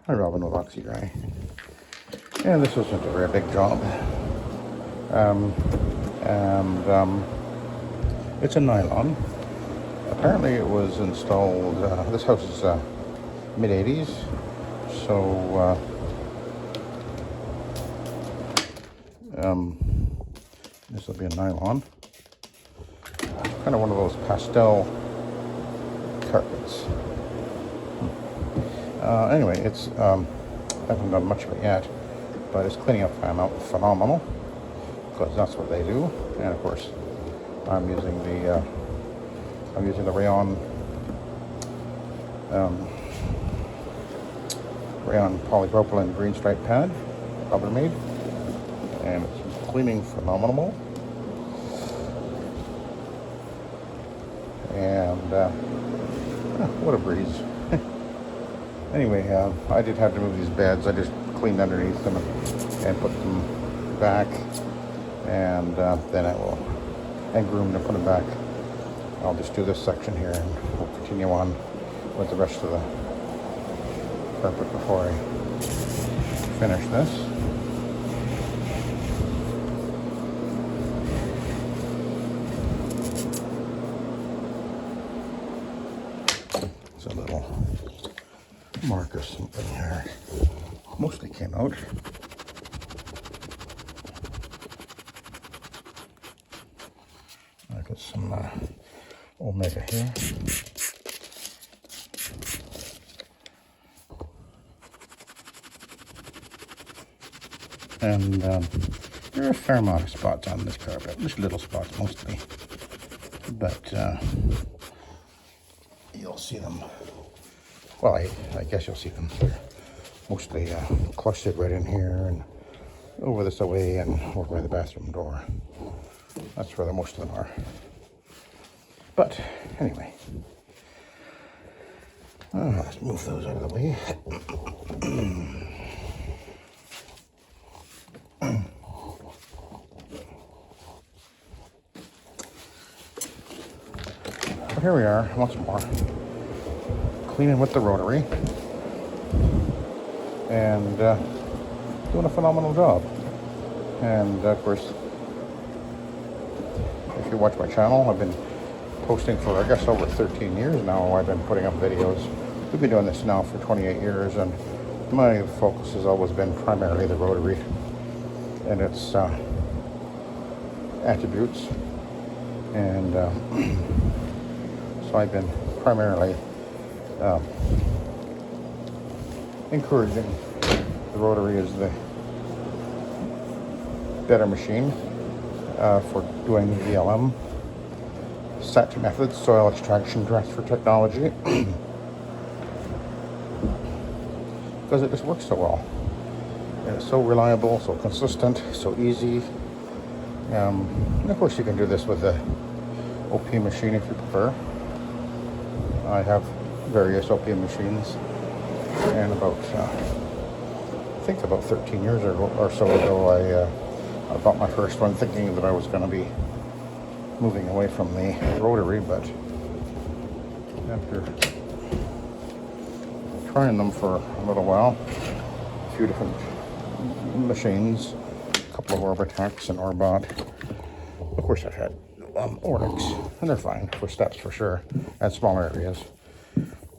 Hi, Robin with Oxy-Dry. And this wasn't a very big job. It's a nylon. Apparently it was installed, this house is mid-80s, so this will be a nylon. Kind of one of those pastel carpets. Anyway, it's I haven't done much of it yet, but it's cleaning up phenomenal, because that's what they do. And of course, I'm using the Rayon polypropylene green stripe pad, Rubbermaid, and it's cleaning phenomenal. And what a breeze. Anyway, I did have to move these beds. I just cleaned underneath them and put them back, and then I will groom them and put them back. I'll just do this section here, and we'll continue on with the rest of the carpet before I finish this. It's a little mark or something here. Mostly came out. I got some Omega here. And there are a fair amount of spots on this carpet, just little spots mostly, but you'll see them. Well, I guess you'll see them. They're mostly clustered right in here and over this away and over by the bathroom door. That's where most of them are. But anyway, let's move those out of the way. But here we are once more, cleaning with the Rotary, and doing a phenomenal job. And of course, if you watch my channel, I've been posting for, I guess, over 13 years now. I've been putting up videos. We've been doing this now for 28 years, and my focus has always been primarily the Rotary and its attributes. And so I've been primarily encouraging the Rotary as the better machine for doing VLM, SETT methods, soil extraction transfer technology, because it just works so well. And it's so reliable, so consistent, so easy. And of course you can do this with the OP machine if you prefer. I have various OP machines, and about I think about 13 years or so ago I bought my first one thinking that I was going to be moving away from the Rotary, but after trying them for a little while, a few different machines, a couple of Orbitex and Orbot. Of course I've had Oryx, and they're fine for steps for sure, and smaller areas.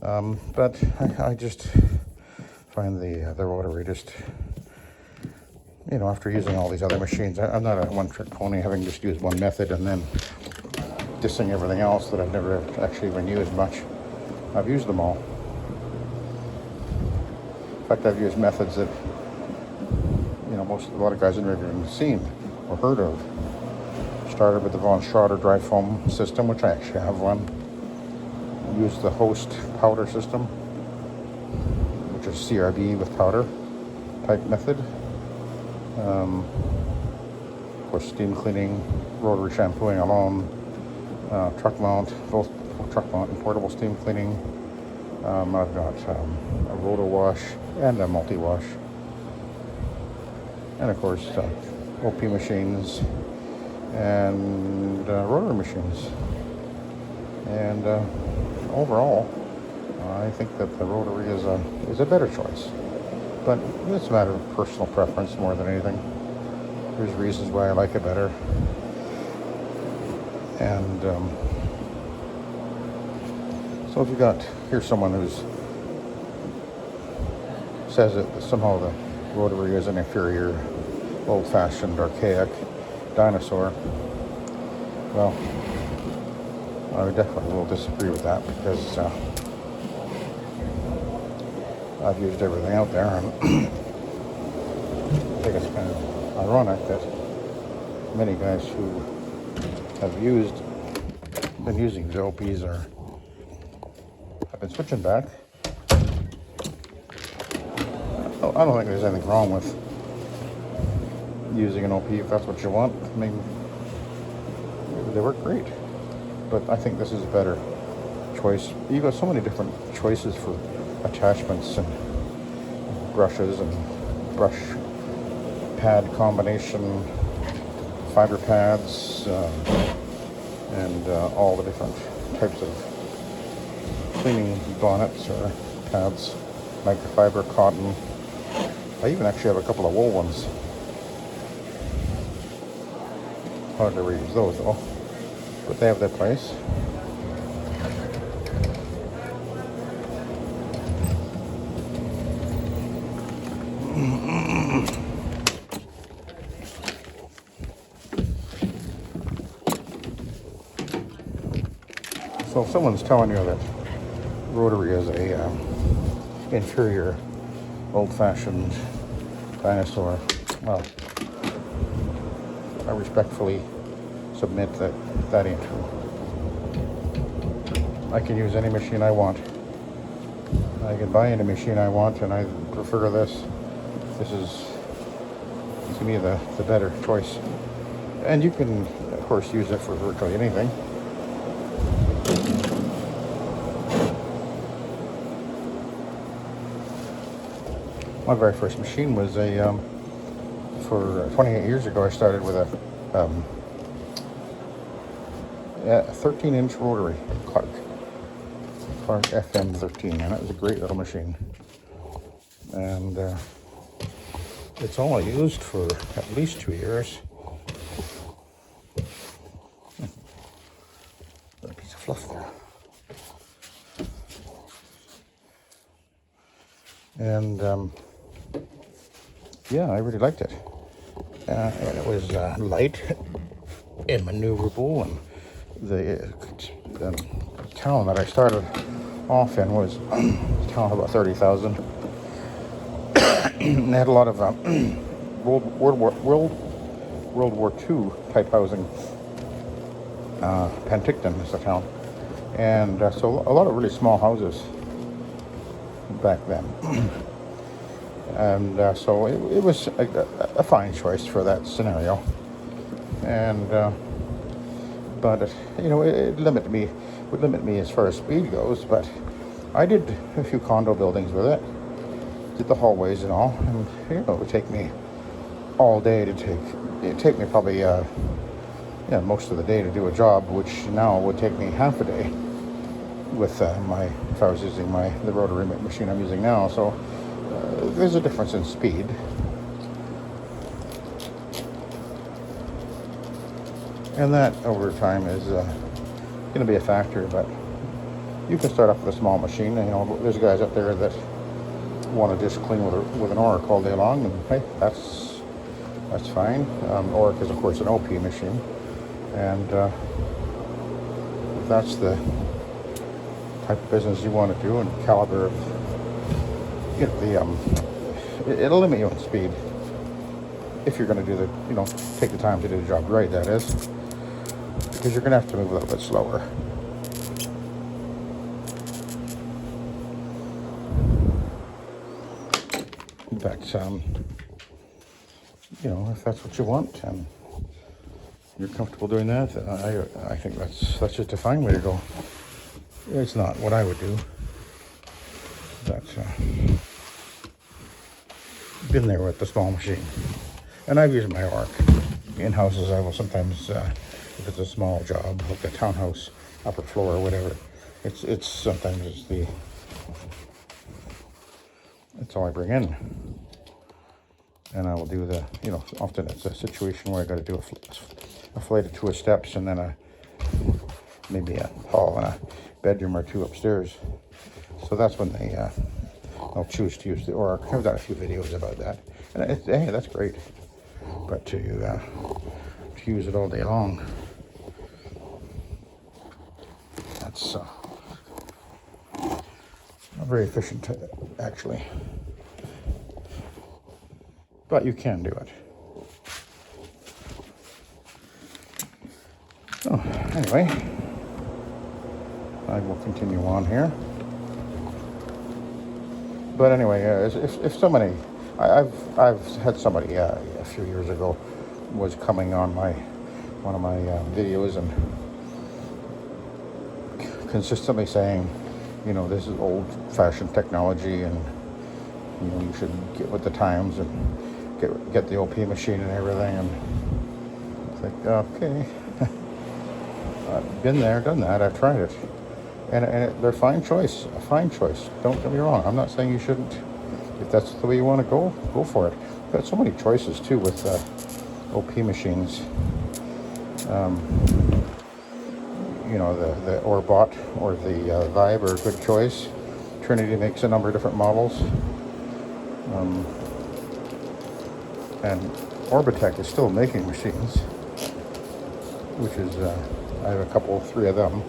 But I just find the Rotary just, you know, after using all these other machines, I'm not a one-trick pony, having just used one method and then dissing everything else that I've never actually even used much. I've used them all. In fact, I've used methods that, you know, a lot of guys have never even seen or heard of. Started with the Von Schroeder dry foam system, which I actually have one. Used the Host powder system, which is CRB with powder type method. Of course, steam cleaning, Rotary shampooing alone, truck mount, both truck mount and portable steam cleaning. I've got a roto wash and a multi-wash, and of course OP machines and Rotary machines. And overall, I think that the Rotary is a better choice. But it's a matter of personal preference more than anything. There's reasons why I like it better. And so if you got, here's someone who's says that somehow the Rotary is an inferior, old-fashioned, archaic dinosaur. Well, I definitely will disagree with that because I've used everything out there, and I think it's kind of ironic that many guys who have been using the OPs have been switching back. I don't think there's anything wrong with using an OP if that's what you want. I mean, they work great, but I think this is a better choice. You've got so many different choices for attachments and brushes and brush pad combination, fiber pads, and all the different types of cleaning bonnets or pads, microfiber, cotton. I even actually have a couple of wool ones. Hard to reuse those though, but they have their place. So if someone's telling you that Rotary is a inferior, old-fashioned dinosaur, well, I respectfully submit that that ain't true. I can use any machine I want. I can buy any machine I want, and I prefer this. This is, to me, the better choice. And you can, of course, use it for virtually anything. My very first machine was for 28 years ago, I started with a 13-inch rotary Clark FM13, and it was a great little machine. And it's all I used for at least 2 years. Got a piece of fluff there. And yeah, I really liked it. And it was light and maneuverable, and the town that I started off in was a town of about 30,000. And they had a lot of World War II type housing. Penticton is the town, and so a lot of really small houses back then. And so it was a fine choice for that scenario. And but it would limit me as far as speed goes. But I did a few condo buildings with it, did the hallways and all, and it would take me all day it'd take me probably most of the day to do a job, which now would take me half a day with if I was using the rotary machine I'm using now. So there's a difference in speed. And that over time is going to be a factor, but you can start off with a small machine. There's guys out there that want to just clean with an Oric all day long, and hey, that's fine. Oric is of course an OP machine, and if that's the type of business you want to do and caliber of it'll limit you on speed if you're going to do take the time to do the job right, that is, because you're going to have to move a little bit slower. But if that's what you want and you're comfortable doing that, then I think that's just a fine way to go. It's not what I would do, but been there with the small machine. And I've used my Oric in houses. I will sometimes, if it's a small job, like a townhouse, upper floor or whatever, it's sometimes it's all I bring in. and I will do the, you know, often it's a situation where I got to do a flight of 2 steps and then maybe a hall and a bedroom or 2 upstairs. So that's when I'll choose to use the Orc. I've done a few videos about that, and hey, that's great. But to use it all day long, that's not very efficient, actually. But you can do it. So anyway, I will continue on here. But anyway, if somebody, I've had somebody a few years ago was coming on one of my videos and consistently saying, you know, this is old-fashioned technology, and you know, you should get with the times and get the OP machine and everything. And it's like, okay, I've been there, done that. I've tried it. And they're a fine choice. Don't get me wrong. I'm not saying you shouldn't. If that's the way you want to go for it. You've got so many choices too with OP machines. You know, the Orbot or the Vibe are a good choice. Trinity makes a number of different models. And Orbitech is still making machines, which is, I have 3 of them.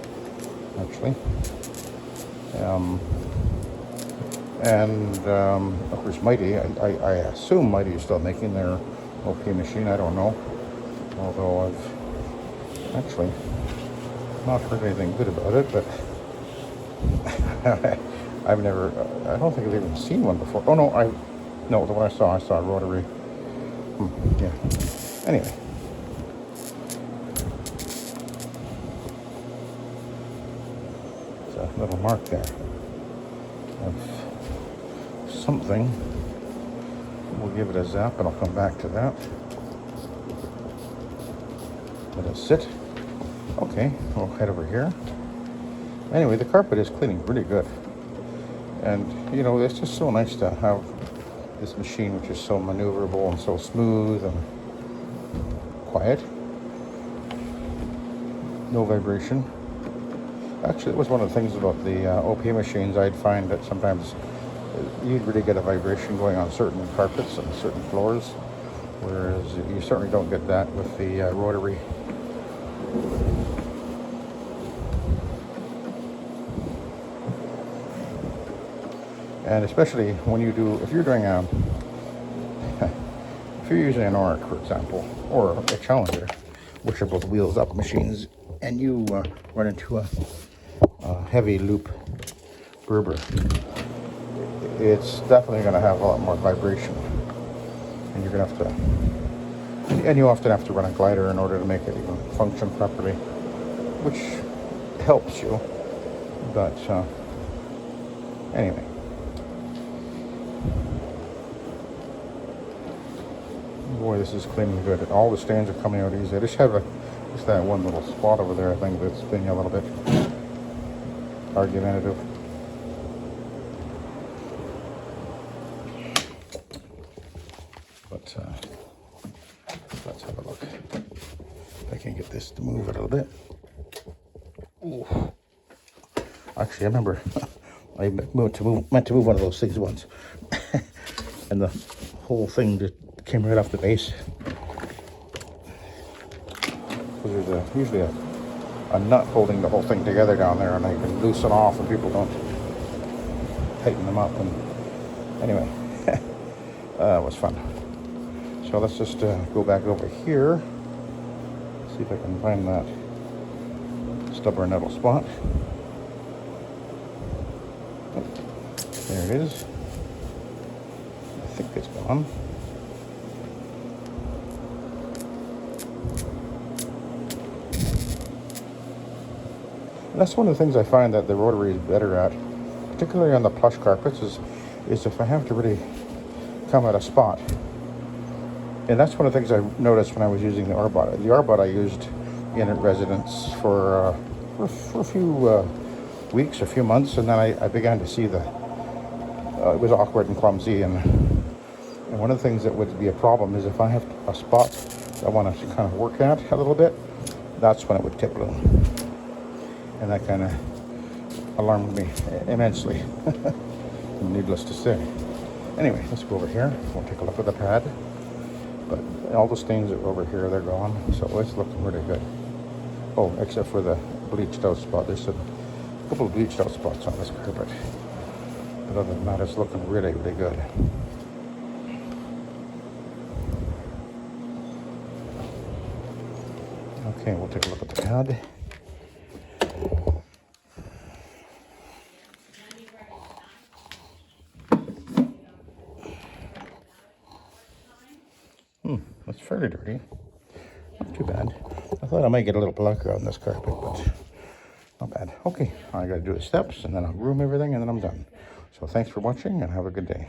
Actually, of course Mighty, I assume Mighty is still making their OP machine. I don't know, although I've actually not heard anything good about it, but I don't think I've even seen one before. Oh no, the one I saw Rotary. Yeah, anyway. Little mark there of something. We'll give it a zap and I'll come back to that. Let it sit. Okay, we'll head over here. Anyway, the carpet is cleaning really good. And, you know, it's just so nice to have this machine which is so maneuverable and so smooth and quiet. No vibration. Actually, it was one of the things about the OP machines. I'd find that sometimes you'd really get a vibration going on certain carpets and certain floors, whereas you certainly don't get that with the Rotary. And especially when you do, if you're using an Oric, for example, or a Challenger, which are both wheels up machines, and you run into a heavy loop Berber, it's definitely going to have a lot more vibration, and you're going to have to, and you often have to run a glider in order to make it even function properly, which helps you. But anyway, boy, this is cleaning good. All the stains are coming out easy. I just have just that one little spot over there, I think, that's being a little bit argumentative. But let's have a look. If I can get this to move a little bit. Ooh. Actually, I remember I meant to move one of those things once, and the whole thing just came right off the base. Because there's usually a nut holding the whole thing together down there, and they can loosen off and people don't tighten them up. And anyway, it was fun. So let's just go back over here, see if I can find that stubborn nettle spot. Oh, there it is. I think it's gone. And that's one of the things I find that the Rotary is better at, particularly on the plush carpets, is if I have to really come at a spot. And that's one of the things I noticed when I was using the Orbot. The Orbot I used in a residence for a few weeks, a few months, and then I began to see it was awkward and clumsy, and And one of the things that would be a problem is if I have a spot that I want to kind of work at a little bit, that's when it would tip bloom. And that kind of alarmed me immensely, needless to say. Anyway, let's go over here. We'll take a look at the pad. But all the stains that were over here, they're gone. So it's looking really good. Oh, except for the bleached out spot. There's a couple of bleached out spots on this carpet. But other than that, it's looking really, really good. Okay, we'll take a look at the pad. It's fairly dirty. Not too bad. I thought I might get a little blacker on this carpet, but not bad. Okay, all I gotta do is steps, and then I'll groom everything, and then I'm done. So thanks for watching, and have a good day.